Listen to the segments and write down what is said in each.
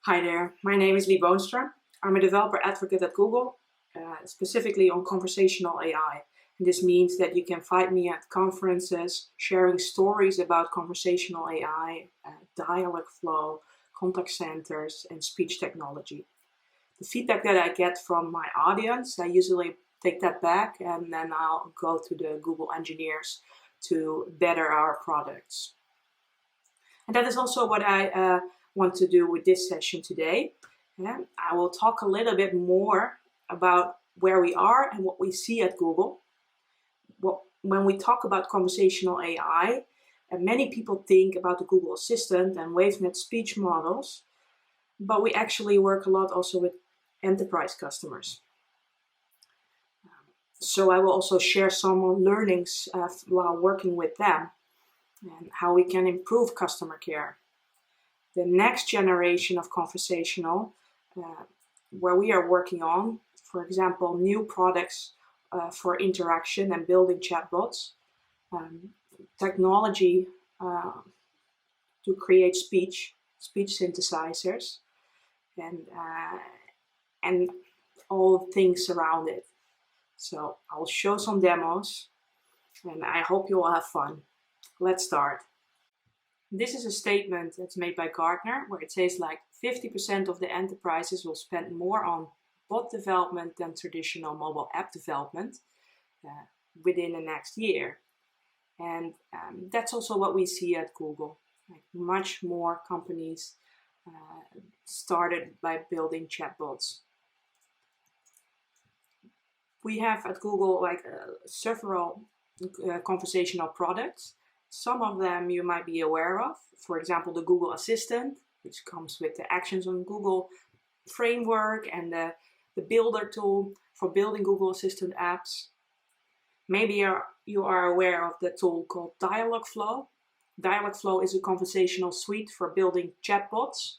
Hi there, my name is Lee Boonstra. I'm a developer advocate at Google, specifically on conversational AI. And this means that you can find me at conferences sharing stories about conversational AI, Dialogflow, contact centers, and speech technology. The feedback that I get from my audience, I usually take that back and then I'll go to the Google engineers to better our products. And that is also what I want to do with this session today. I will talk a little bit more about where we are and what we see at Google. When we talk about conversational AI, many people think about the Google Assistant and WaveNet speech models, but we actually work a lot also with enterprise customers. So I will also share some learnings while working with them and how we can improve customer care. The next generation of conversational, where we are working on, for example, new products for interaction and building chatbots, technology to create speech synthesizers, and all things around it. So I'll show some demos, and I hope you will have fun. Let's start. This is a statement that's made by Gartner, where it says like 50% of the enterprises will spend more on bot development than traditional mobile app development within the next year. And that's also what we see at Google. Like much more companies started by building chatbots. We have at Google like several conversational products. Some of them you might be aware of. For example, the Google Assistant, which comes with the Actions on Google framework and the Builder tool for building Google Assistant apps. Maybe you are aware of the tool called Dialogflow. Dialogflow is a conversational suite for building chatbots.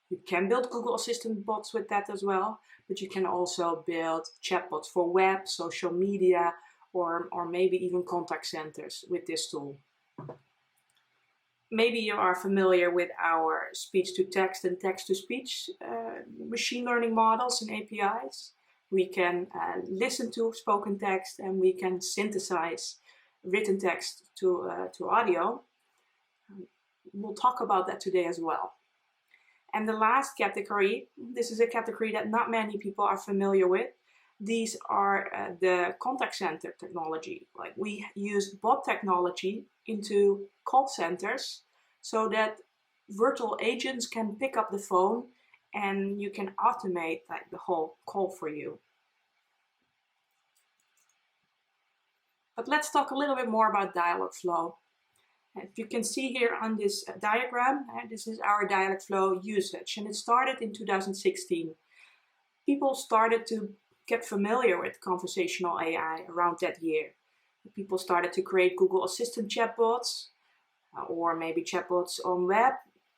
You can build Google Assistant bots with that as well, but you can also build chatbots for web, social media, or maybe even contact centers with this tool. Maybe you are familiar with our speech-to-text and text-to-speech machine learning models and APIs. We can listen to spoken text and we can synthesize written text to audio. We'll talk about that today as well. And the last category, this is a category that not many people are familiar with. These are the contact center technology. Like we use bot technology into call centers so that virtual agents can pick up the phone and you can automate like the whole call for you. But let's talk a little bit more about Dialogflow. As you can see here on this diagram, this is our Dialogflow usage, and it started in 2016. People started to get familiar with conversational AI around that year. People started to create Google Assistant chatbots, or maybe chatbots on web.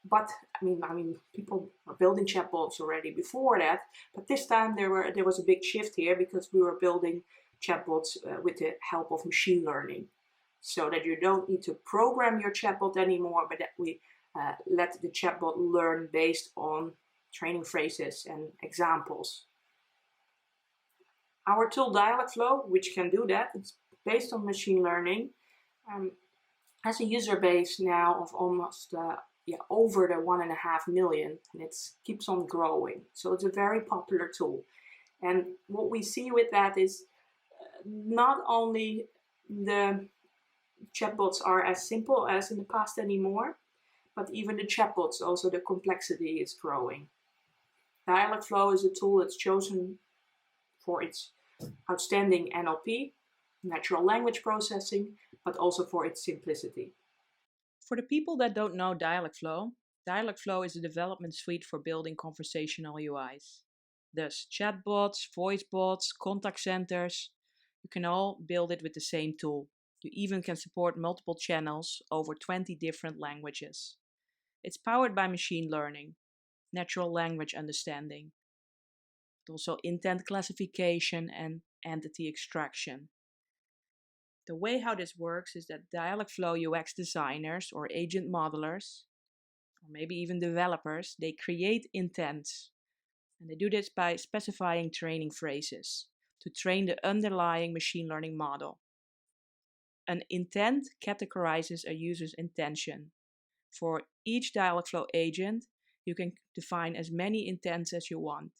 But I mean, people were building chatbots already before that. But this time there was a big shift here because we were building chatbots with the help of machine learning, so that you don't need to program your chatbot anymore, but that we let the chatbot learn based on training phrases and examples. Our tool Dialogflow, which can do that, it's based on machine learning, has a user base now of almost over the 1.5 million, and it keeps on growing. So it's a very popular tool. And what we see with that is not only the chatbots are as simple as in the past anymore, but even the chatbots, also the complexity is growing. Dialogflow is a tool that's chosen for its outstanding NLP, natural language processing, but also for its simplicity. For the people that don't know Dialogflow, Dialogflow is a development suite for building conversational UIs. Thus, chatbots, voice bots, contact centers, you can all build it with the same tool. You even can support multiple channels over 20 different languages. It's powered by machine learning, natural language understanding, but also intent classification and entity extraction. The way how this works is that Dialogflow UX designers or agent modelers, or maybe even developers, they create intents. And they do this by specifying training phrases to train the underlying machine learning model. An intent categorizes a user's intention. For each Dialogflow agent, you can define as many intents as you want,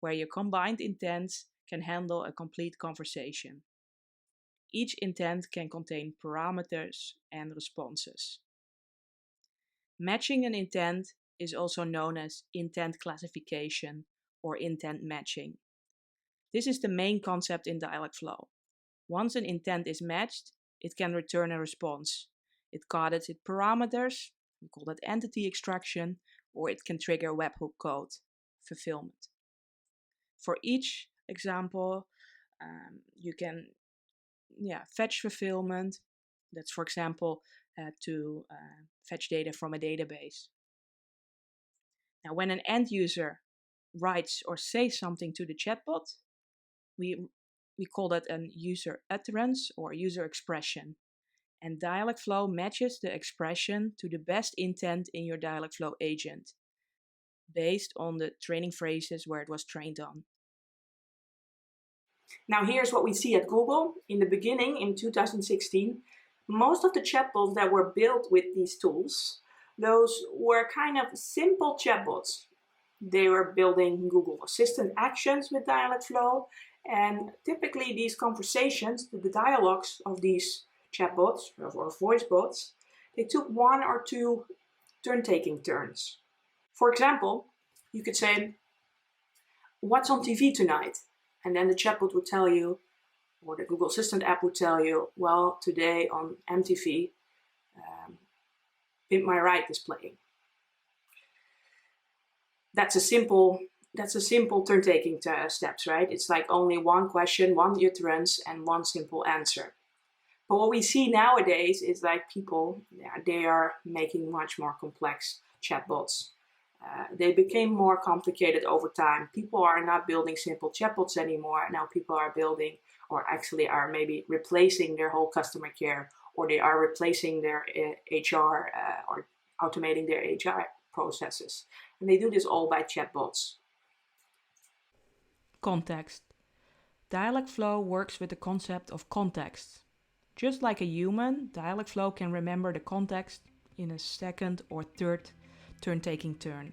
where your combined intents can handle a complete conversation. Each intent can contain parameters and responses. Matching an intent is also known as intent classification or intent matching. This is the main concept in Dialogflow. Once an intent is matched, it can return a response. It coded its parameters, we call that entity extraction, or it can trigger webhook code fulfillment. For each example, you can fetch fulfillment. That's, for example, to fetch data from a database. Now, when an end user writes or says something to the chatbot, we call that a user utterance or user expression. And Dialogflow matches the expression to the best intent in your Dialogflow agent, based on the training phrases where it was trained on. Now here's what we see at Google. In the beginning, in 2016, most of the chatbots that were built with these tools, those were kind of simple chatbots. They were building Google Assistant actions with Dialogflow, and typically these conversations, the dialogues of these chatbots or voice bots, they took 1 or 2 turn-taking turns. For example, you could say, "What's on TV tonight?" And then the chatbot would tell you, or the Google Assistant app would tell you, "Well, today on MTV, Pimp My Ride is playing." That's a simple turn-taking steps, right? It's like only one question, one utterance, and one simple answer. But what we see nowadays is like people, they are making much more complex chatbots. They became more complicated over time. People are not building simple chatbots anymore. Now people are building, or actually are maybe replacing their whole customer care, or they are replacing their HR or automating their HR processes. And they do this all by chatbots. Context. Dialogflow works with the concept of context. Just like a human, Dialogflow can remember the context in a second or third turn-taking turn.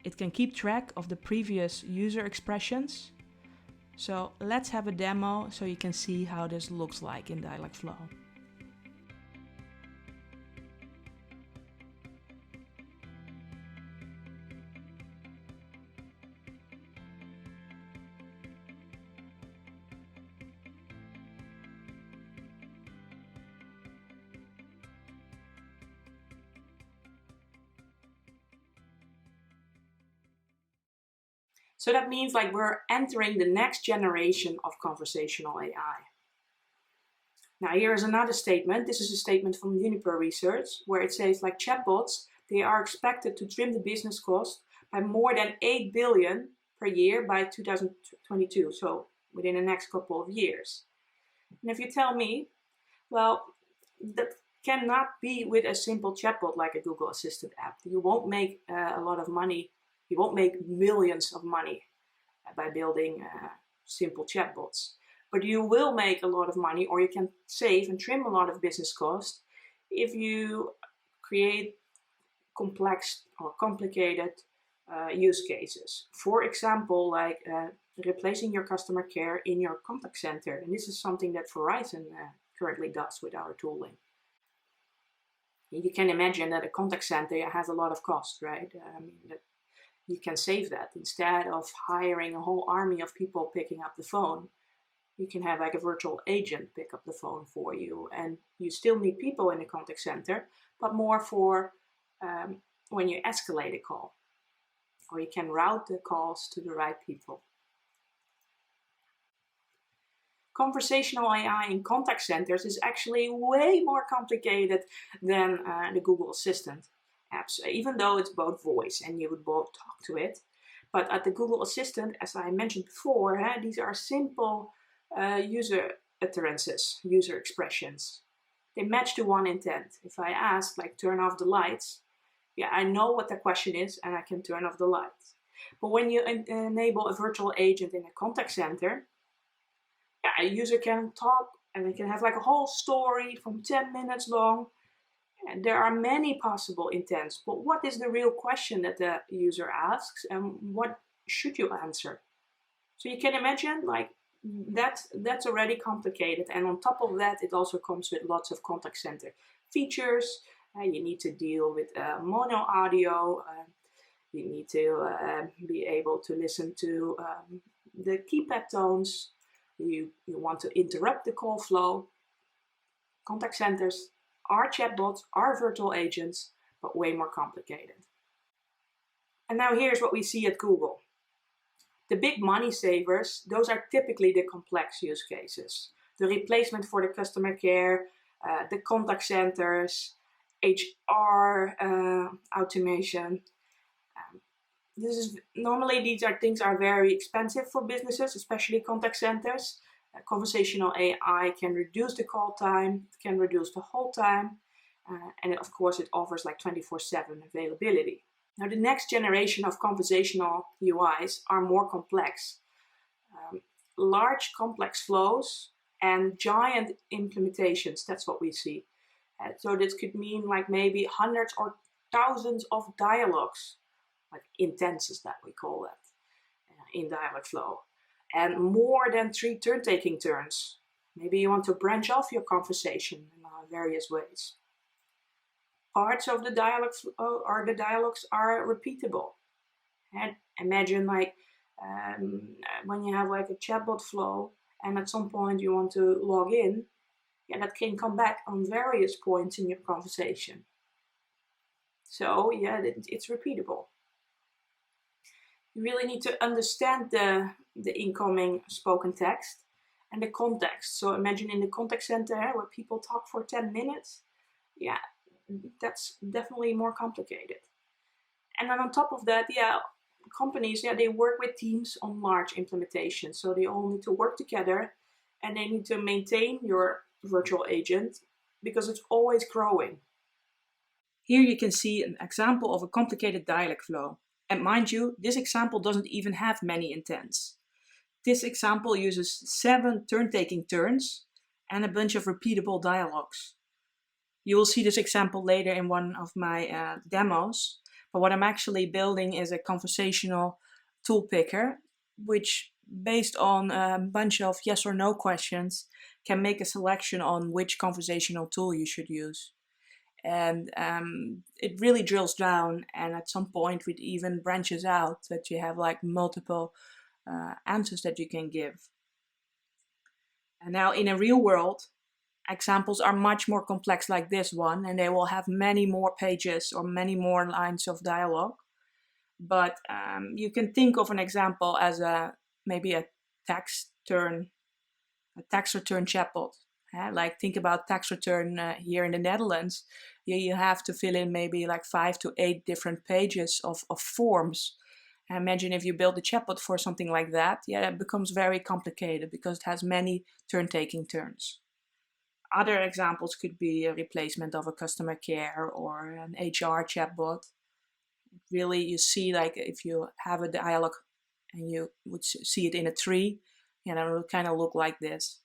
It can keep track of the previous user expressions. So let's have a demo so you can see how this looks like in Dialogflow. So that means like we're entering the next generation of conversational AI. Now here is another statement. This is a statement from Juniper Research where it says like chatbots, they are expected to trim the business cost by more than 8 billion per year by 2022. So within the next couple of years. And if you tell me, well, that cannot be with a simple chatbot like a Google Assistant app. You won't make a lot of money. You won't make millions of money by building simple chatbots. But you will make a lot of money, or you can save and trim a lot of business costs if you create complex or complicated use cases. For example, like replacing your customer care in your contact center. And this is something that Verizon currently does with our tooling. You can imagine that a contact center has a lot of cost, right? You can save that. Instead of hiring a whole army of people picking up the phone, you can have like a virtual agent pick up the phone for you. And you still need people in the contact center, but more for when you escalate a call. Or you can route the calls to the right people. Conversational AI in contact centers is actually way more complicated than the Google Assistant apps, even though it's both voice and you would both talk to it. But at the Google Assistant, as I mentioned before, these are simple user utterances, user expressions. They match to one intent. If I ask, like, turn off the lights, Yeah, I know what the question is and I can turn off the lights. But when you enable a virtual agent in a contact center, yeah, a user can talk and they can have like a whole story from 10 minutes long. And there are many possible intents, but what is the real question that the user asks and what should you answer? So you can imagine like that's already complicated. And on top of that, it also comes with lots of contact center features. You need to deal with mono audio. You need to be able to listen to the keypad tones. You want to interrupt the call flow. Contact centers are chatbots, are virtual agents, but way more complicated. And now here's what we see at Google. The big money savers, those are typically the complex use cases. The replacement for the customer care, the contact centers, HR automation. These things are very expensive for businesses, especially contact centers. Conversational AI can reduce the call time, can reduce the hold time, and of course it offers like 24/7 availability. Now the next generation of conversational UIs are more complex. Large complex flows and giant implementations, that's what we see. So this could mean like maybe hundreds or thousands of dialogues, like intenses that we call that in Dialogflow. And more than 3 turn-taking turns. Maybe you want to branch off your conversation in various ways. Parts of the dialogues are repeatable. And imagine like when you have like a chatbot flow and at some point you want to log in, yeah, that can come back on various points in your conversation. So yeah, it's repeatable. You really need to understand the incoming spoken text and the context. So imagine in the contact center where people talk for 10 minutes. Yeah, that's definitely more complicated. And then on top of that, yeah, companies, yeah, they work with teams on large implementations. So they all need to work together and they need to maintain your virtual agent because it's always growing. Here you can see an example of a complicated dialog flow. And mind you, this example doesn't even have many intents. This example uses 7 turn-taking turns and a bunch of repeatable dialogues. You will see this example later in one of my demos, but what I'm actually building is a conversational tool picker, which based on a bunch of yes or no questions can make a selection on which conversational tool you should use. And it really drills down, and at some point it even branches out that you have like multiple answers that you can give. And now in a real world, examples are much more complex like this one, and they will have many more pages or many more lines of dialogue. But you can think of an example as maybe a tax return chatbot. Like think about tax return here in the Netherlands. You have to fill in maybe like 5 to 8 different pages of forms. Imagine if you build a chatbot for something like that. Yeah, it becomes very complicated because it has many turn-taking turns. Other examples could be a replacement of a customer care or an HR chatbot. Really, you see like if you have a dialogue and you would see it in a tree, it will kind of look like this.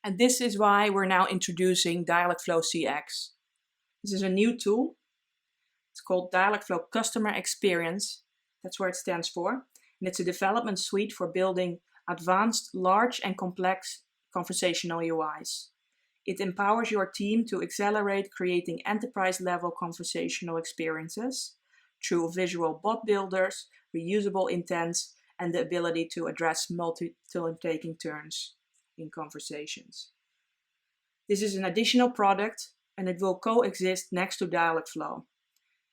And this is why we're now introducing Dialogflow CX. This is a new tool. It's called Dialogflow Customer Experience. That's what it stands for. And it's a development suite for building advanced, large and complex conversational UIs. It empowers your team to accelerate creating enterprise-level conversational experiences through visual bot builders, reusable intents, and the ability to address multi-taking turns in conversations. This is an additional product and it will coexist next to Dialogflow.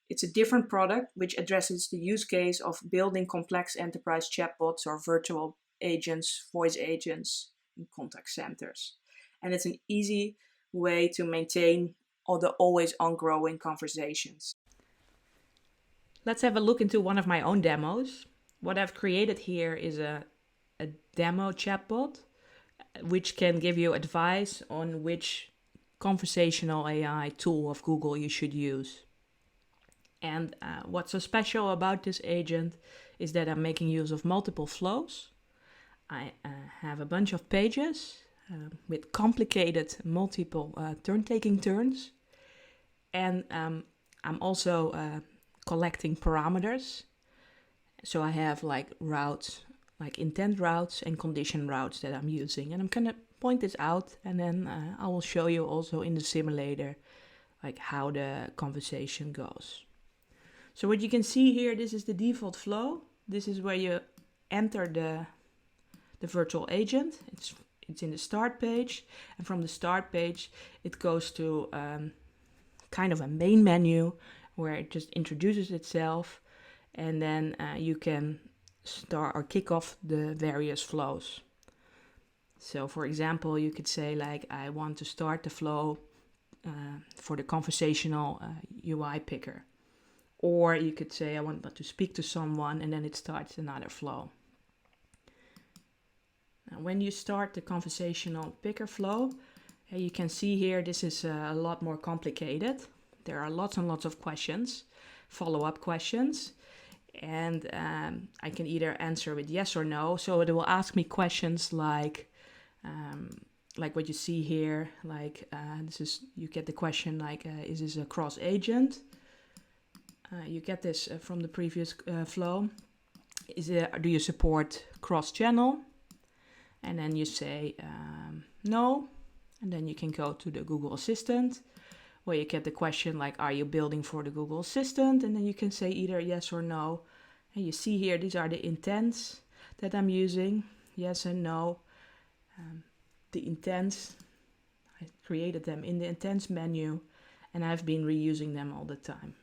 It's a different product which addresses the use case of building complex enterprise chatbots or virtual agents, voice agents in contact centers. And it's an easy way to maintain all the always on growing conversations. Let's have a look into one of my own demos. What I've created here is a demo chatbot which can give you advice on which conversational AI tool of Google you should use. And what's so special about this agent is that I'm making use of multiple flows. I have a bunch of pages with complicated multiple turn-taking turns. And I'm also collecting parameters. So I have like routes, like intent routes and condition routes that I'm using. And I'm going to point this out, and then I will show you also in the simulator like how the conversation goes. So what you can see here, this is the default flow. This is where you enter the virtual agent. It's in the start page, and from the start page it goes to kind of a main menu where it just introduces itself, and then you can start or kick off the various flows. So for example, you could say like, I want to start the flow for the conversational UI picker. Or you could say, I want to speak to someone, and then it starts another flow. Now, when you start the conversational picker flow, you can see here, this is a lot more complicated. There are lots and lots of questions, follow-up questions, and I can either answer with yes or no. So it will ask me questions like what you see here, like you get the question like, is this a cross agent? You get this from the previous flow. Do you support cross-channel? And then you say no, and then you can go to the Google Assistant, where you get the question like, are you building for the Google Assistant? And then you can say either yes or no. And you see here, these are the intents that I'm using, yes and no. The intents, I created them in the intents menu, and I've been reusing them all the time.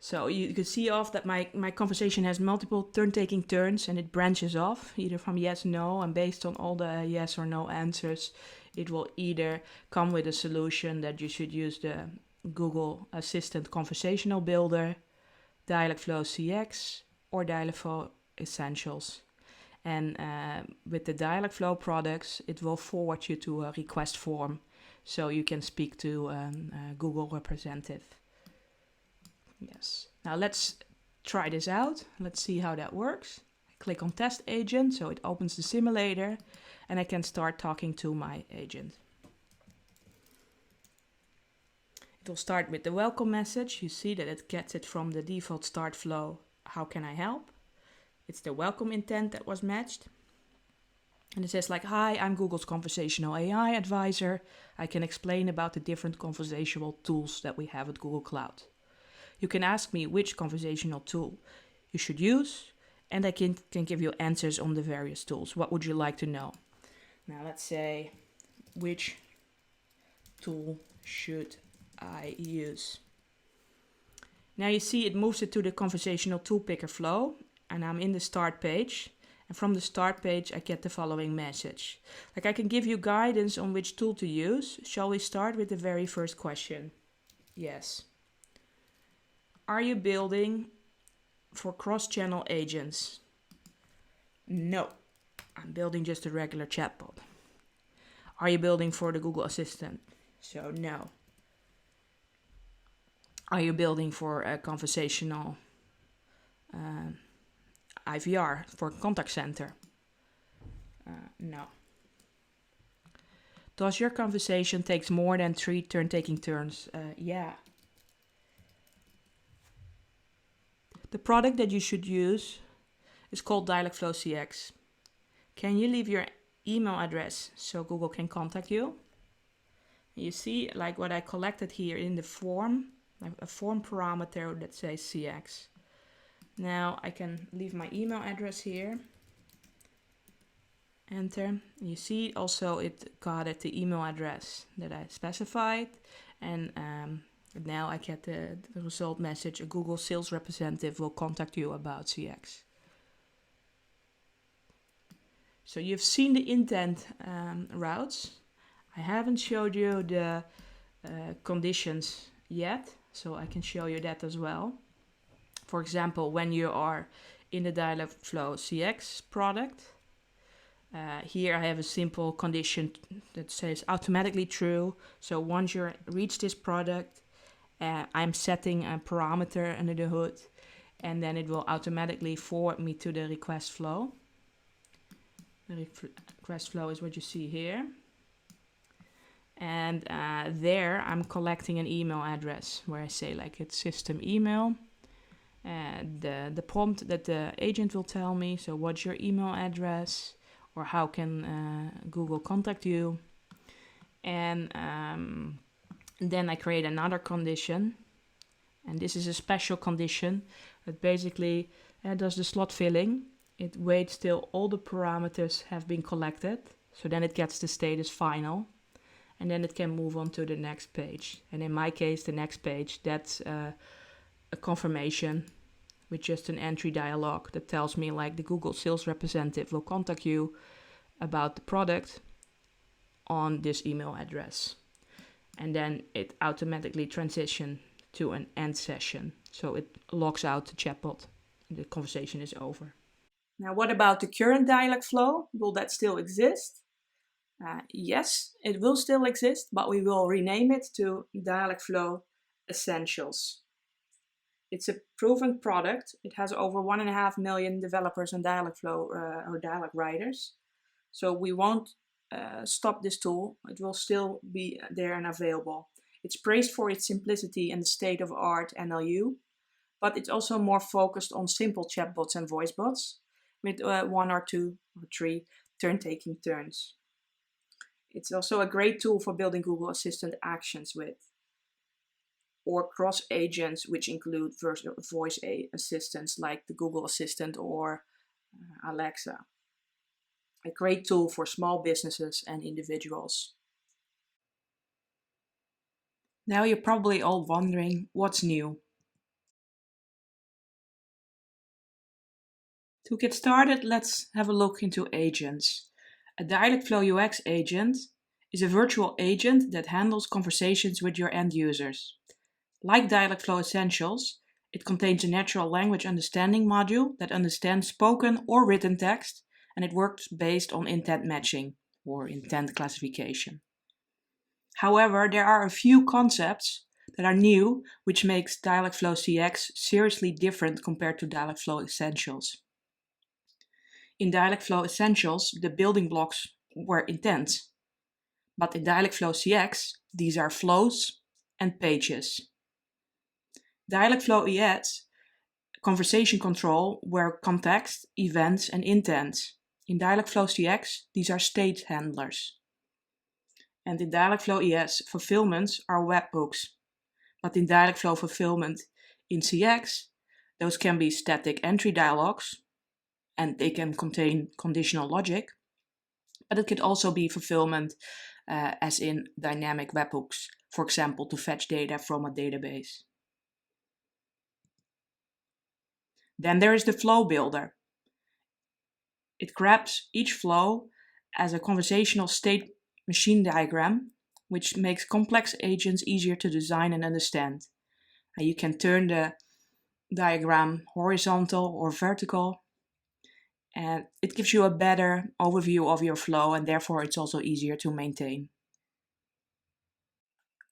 So you can see off that my conversation has multiple turn-taking turns, and it branches off either from yes, no, and based on all the yes or no answers, it will either come with a solution that you should use the Google Assistant Conversational Builder, Dialogflow CX, or Dialogflow Essentials. And with the Dialogflow products, it will forward you to a request form, so you can speak to a Google representative. Yes. Now let's try this out. Let's see how that works. I click on Test Agent, so it opens the simulator, and I can start talking to my agent. It will start with the welcome message. You see that it gets it from the default start flow. How can I help? It's the welcome intent that was matched. And it says like, hi, I'm Google's conversational AI advisor. I can explain about the different conversational tools that we have at Google Cloud. You can ask me which conversational tool you should use, and I can give you answers on the various tools. What would you like to know? Now let's say, which tool should I use? Now you see it moves it to the conversational tool picker flow, and I'm in the start page. And from the start page, I get the following message. Like, I can give you guidance on which tool to use. Shall we start with the very first question? Yes. Are you building for cross-channel agents? No, I'm building just a regular chatbot. Are you building for the Google Assistant? So no. Are you building for a conversational IVR, for contact center? No. Does your conversation take more than 3 turn-taking turns? Yeah. The product that you should use is called Dialogflow CX. Can you leave your email address so Google can contact you? You see, like what I collected here in the form, like a form parameter that says CX. Now I can leave my email address here. Enter. You see also it got it the email address that I specified, and now I get the result message. A Google sales representative will contact you about CX. So you've seen the intent routes. I haven't showed you the conditions yet, so I can show you that as well. For example, when you are in the Dialogflow CX product, Here I have a simple condition that says automatically true. So once you reach this product, I'm setting a parameter under the hood, and then it will automatically forward me to the request flow. The request flow is what you see here. And there I'm collecting an email address where I say like it's system email. And the prompt that the agent will tell me, so what's your email address, or how can Google contact you. And then I create another condition, and this is a special condition that basically does the slot filling. It waits till all the parameters have been collected, so then it gets the status final, and then it can move on to the next page. And in my case, the next page, that's a confirmation with just an entry dialog that tells me like the Google sales representative will contact you about the product on this email address. And then it automatically transitions to an end session. So it logs out the chatbot. The conversation is over. Now, what about the current Dialogflow? Will that still exist? Yes, it will still exist, but we will rename it to Dialogflow Essentials. It's a proven product. It has over 1.5 million developers on Dialogflow or dialog writers. So we won't stop this tool. It will still be there and available. It's praised for its simplicity and the state-of-art NLU, but it's also more focused on simple chatbots and voice bots with 1 or 2 or 3 turn-taking turns. It's also a great tool for building Google Assistant actions with, or cross agents, which include voice assistants like the Google Assistant or Alexa. A great tool for small businesses and individuals. Now you're probably all wondering what's new. To get started, let's have a look into agents. A Dialogflow UX agent is a virtual agent that handles conversations with your end users. Like Dialogflow Essentials, it contains a natural language understanding module that understands spoken or written text, and it works based on intent matching or intent classification. However, there are a few concepts that are new, which makes Dialogflow CX seriously different compared to Dialogflow Essentials. In Dialogflow Essentials, the building blocks were intents, but in Dialogflow CX, these are flows and pages. Dialogflow EX, conversation control, were context, events, and intents. In Dialogflow CX, these are state handlers. And in Dialogflow ES, fulfillments are webhooks. But in Dialogflow fulfillment in CX, those can be static entry dialogues, and they can contain conditional logic, but it could also be fulfillment as in dynamic webhooks, for example, to fetch data from a database. Then there is the flow builder. It grabs each flow as a conversational state machine diagram, which makes complex agents easier to design and understand. You can turn the diagram horizontal or vertical, and it gives you a better overview of your flow, and therefore it's also easier to maintain.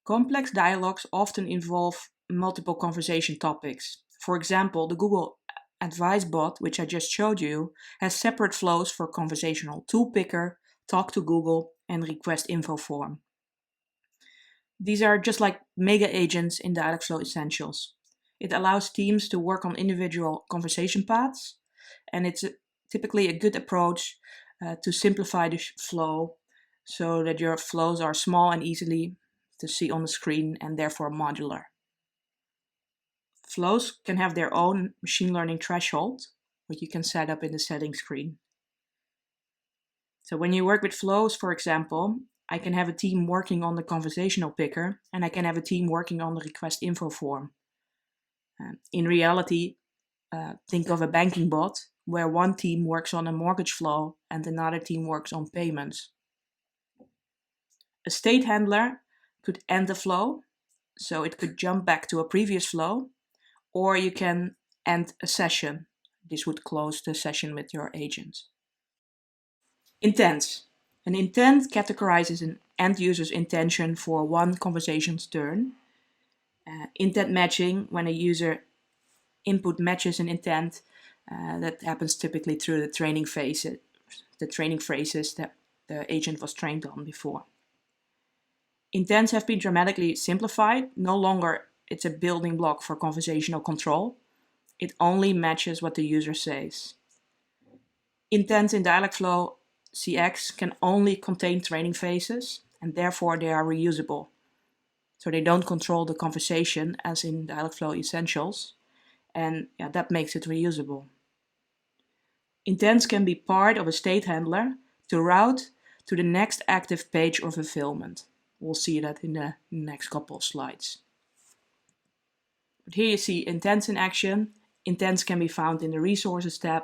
Complex dialogues often involve multiple conversation topics. For example, the Google Advice bot, which I just showed you, has separate flows for conversational tool picker, talk to Google, and request info form. These are just like mega agents in Dialogflow Essentials. It allows teams to work on individual conversation paths, and it's typically a good approach to simplify the flow so that your flows are small and easily to see on the screen and therefore modular. Flows can have their own machine learning threshold, which you can set up in the settings screen. So when you work with flows, for example, I can have a team working on the conversational picker, and I can have a team working on the request info form. In reality, think of a banking bot where one team works on a mortgage flow and another team works on payments. A state handler could end the flow, so it could jump back to a previous flow, or you can end a session. This would close the session with your agent. Intents. An intent categorizes an end user's intention for one conversation's turn. Intent matching, when a user input matches an intent, that happens typically through the training phrases that the agent was trained on before. Intents have been dramatically simplified. No longer it's a building block for conversational control. It only matches what the user says. Intents in Dialogflow CX can only contain training phases, and therefore they are reusable. So they don't control the conversation as in Dialogflow Essentials, and that makes it reusable. Intents can be part of a state handler to route to the next active page or fulfillment. We'll see that in the next couple of slides. But here you see intents in action. Intents can be found in the Resources tab,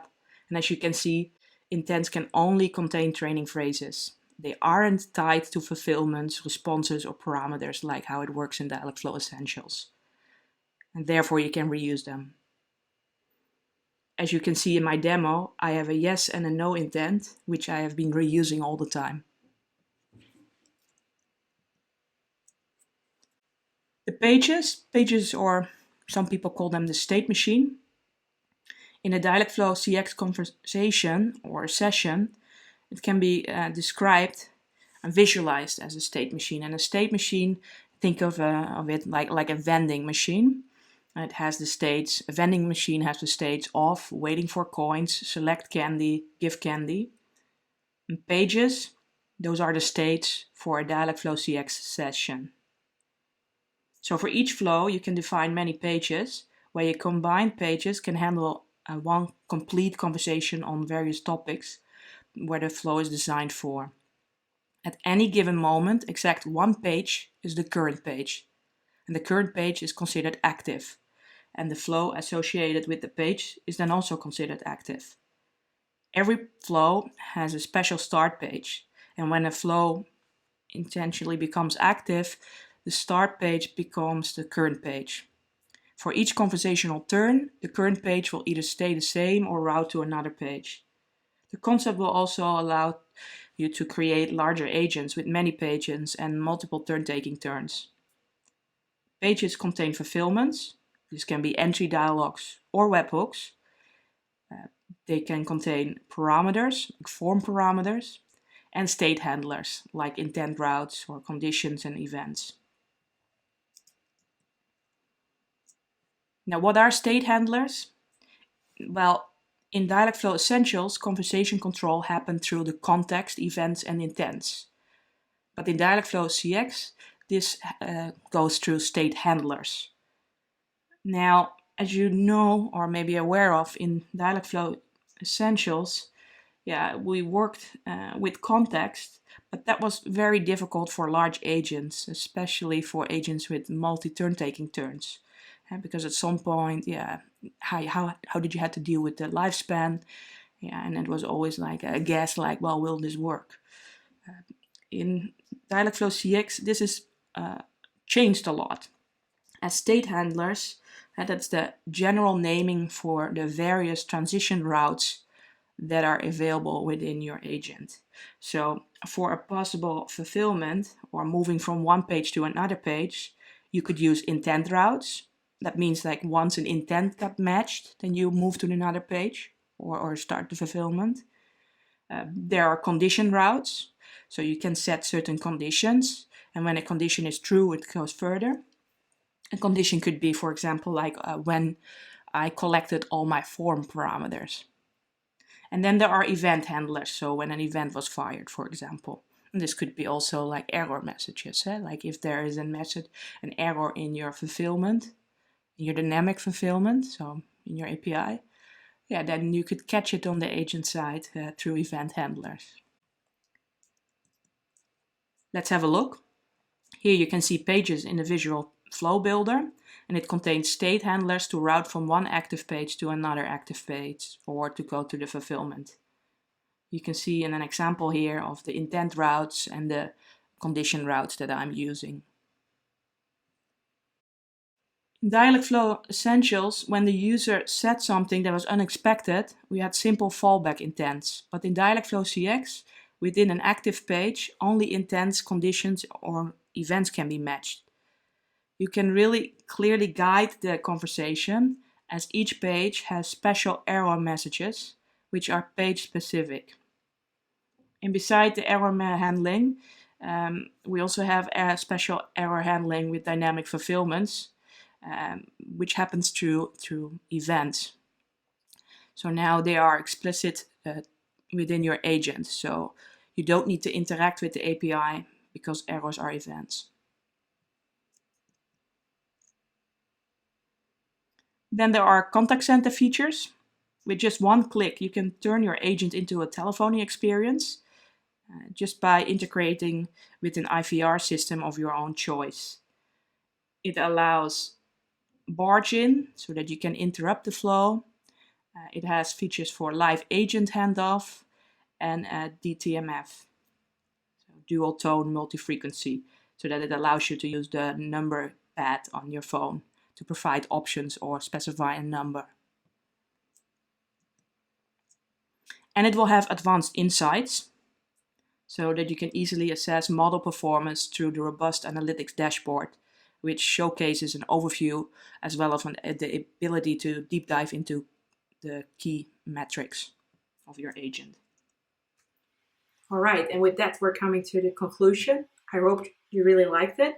and as you can see, intents can only contain training phrases. They aren't tied to fulfillments, responses, or parameters like how it works in Dialogflow Essentials. And therefore you can reuse them. As you can see in my demo, I have a yes and a no intent, which I have been reusing all the time. The pages, or some people call them the state machine. In a Dialogflow CX conversation or session, it can be described and visualized as a state machine. And a state machine, think of it like a vending machine. It has the states. A vending machine has the states off, waiting for coins, select candy, give candy. And pages, those are the states for a Dialogflow CX session. So for each flow, you can define many pages, where your combined pages can handle one complete conversation on various topics where the flow is designed for. At any given moment, exact one page is the current page. And the current page is considered active. And the flow associated with the page is then also considered active. Every flow has a special start page. And when a flow intentionally becomes active, the start page becomes the current page. For each conversational turn, the current page will either stay the same or route to another page. The concept will also allow you to create larger agents with many pages and multiple turn-taking turns. Pages contain fulfillments. This can be entry dialogues or webhooks. They can contain parameters, like form parameters, and state handlers, like intent routes or conditions and events. Now, what are state handlers? Well, in Dialogflow Essentials, conversation control happened through the context, events, and intents. But in Dialogflow CX, this goes through state handlers. Now, as you know or maybe aware of, in Dialogflow Essentials, we worked with context, but that was very difficult for large agents, especially for agents with multi-turn-taking turns. Because at some point, how did you have to deal with the lifespan? And it was always like a guess, like, well, will this work? In Dialogflow CX, this is changed a lot. As state handlers, that's the general naming for the various transition routes that are available within your agent. So for a possible fulfillment or moving from one page to another page, you could use intent routes. That means like once an intent got matched, then you move to another page or start the fulfillment. There are condition routes. So you can set certain conditions. And when a condition is true, it goes further. A condition could be, for example, like when I collected all my form parameters. And then there are event handlers. So when an event was fired, for example. And this could be also like error messages. Like if there is an error in your fulfillment, your dynamic fulfillment, so in your API, then you could catch it on the agent side through event handlers. Let's have a look. Here you can see pages in the visual flow builder, and it contains state handlers to route from one active page to another active page or to go to the fulfillment. You can see in an example here of the intent routes and the condition routes that I'm using. In Dialogflow Essentials, when the user said something that was unexpected, we had simple fallback intents. But in Dialogflow CX, within an active page, only intents, conditions, or events can be matched. You can really clearly guide the conversation, as each page has special error messages, which are page specific. And beside the error handling, we also have a special error handling with dynamic fulfillments, which happens through events. So now they are explicit within your agent. So you don't need to interact with the API because errors are events. Then there are contact center features. With just one click, you can turn your agent into a telephony experience just by integrating with an IVR system of your own choice. It allows barge in so that you can interrupt the flow. It has features for live agent handoff and DTMF, so dual tone multi-frequency, so that it allows you to use the number pad on your phone to provide options or specify a number. And it will have advanced insights so that you can easily assess model performance through the robust analytics dashboard, which showcases an overview as well as the ability to deep dive into the key metrics of your agent. All right, and with that, we're coming to the conclusion. I hope you really liked it.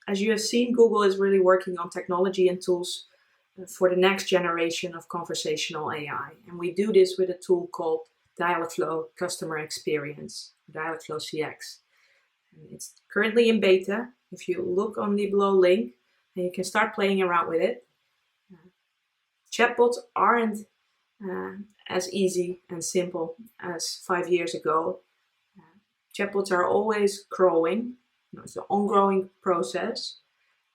As you have seen, Google is really working on technology and tools for the next generation of conversational AI. And we do this with a tool called Dialogflow Customer Experience, Dialogflow CX. And it's currently in beta. If you look on the below link, and you can start playing around with it. Chatbots aren't as easy and simple as 5 years ago. Chatbots are always growing. It's an ongoing process.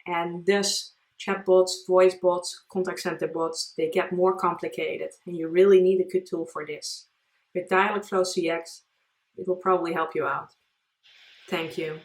And thus, chatbots, voice bots, contact center bots, they get more complicated. And you really need a good tool for this. With Dialogflow CX, it will probably help you out. Thank you.